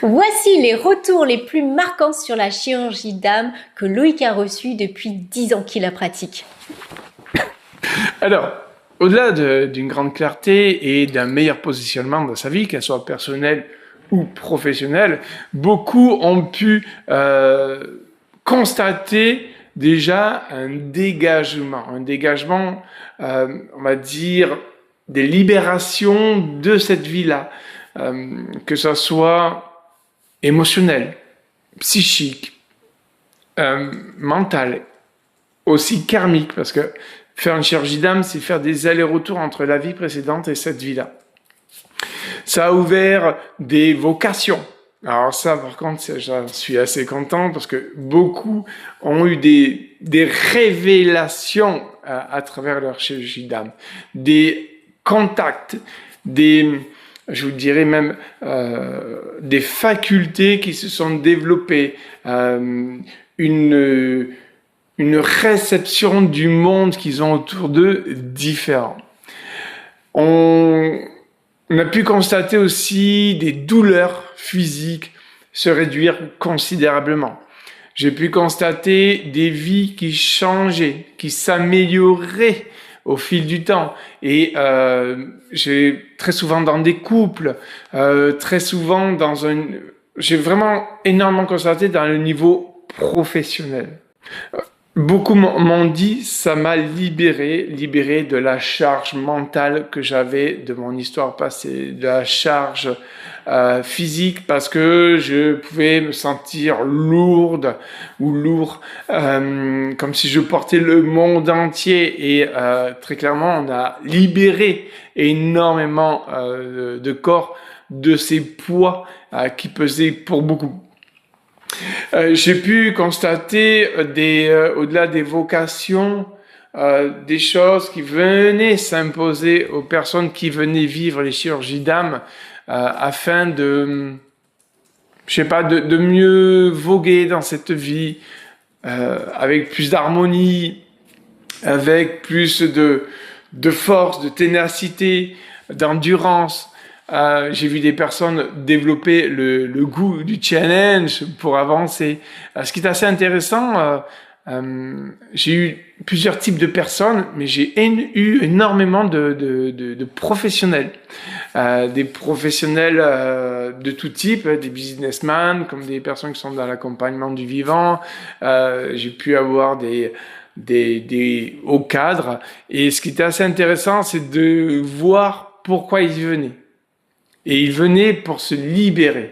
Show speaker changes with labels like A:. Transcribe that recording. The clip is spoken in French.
A: Voici les retours les plus marquants sur la chirurgie d'âme que Loïc a reçus depuis 10 ans qu'il la pratique.
B: Alors, au-delà d'une grande clarté et d'un meilleur positionnement dans sa vie, qu'elle soit personnelle ou professionnelle, beaucoup ont pu constater déjà un dégagement, on va dire, des libérations de cette vie-là, que ce soit émotionnel, psychique, mental, aussi karmique, parce que faire une chirurgie d'âme, c'est faire des allers-retours entre la vie précédente et cette vie-là. Ça a ouvert des vocations. Alors ça, par contre, j'en suis assez content parce que beaucoup ont eu des révélations à travers leur chirurgie d'âme, des contacts, je vous dirais même des facultés qui se sont développées, une réception du monde qu'ils ont autour d'eux différent. On a pu constater aussi des douleurs physiques se réduire considérablement. J'ai pu constater des vies qui changeaient, qui s'amélioraient au fil du temps. Et j'ai très souvent dans des couples, très souvent j'ai vraiment énormément constaté dans le niveau professionnel. Beaucoup m'ont dit, ça m'a libéré de la charge mentale que j'avais de mon histoire passée, de la charge physique, parce que je pouvais me sentir lourde ou lourd, comme si je portais le monde entier. Et très clairement, on a libéré énormément de corps de ces poids qui pesaient pour beaucoup. J'ai pu constater au-delà des vocations, des choses qui venaient s'imposer aux personnes qui venaient vivre les chirurgies d'âme afin de mieux voguer dans cette vie avec plus d'harmonie, avec plus de force, de ténacité, d'endurance. J'ai vu des personnes développer le goût du challenge pour avancer. Ce qui est assez intéressant, j'ai eu plusieurs types de personnes, mais j'ai eu énormément de professionnels. Des professionnels de tout type, des businessmen, comme des personnes qui sont dans l'accompagnement du vivant. J'ai pu avoir des hauts cadres. Et ce qui était assez intéressant, c'est de voir pourquoi ils venaient. Et ils venaient pour se libérer.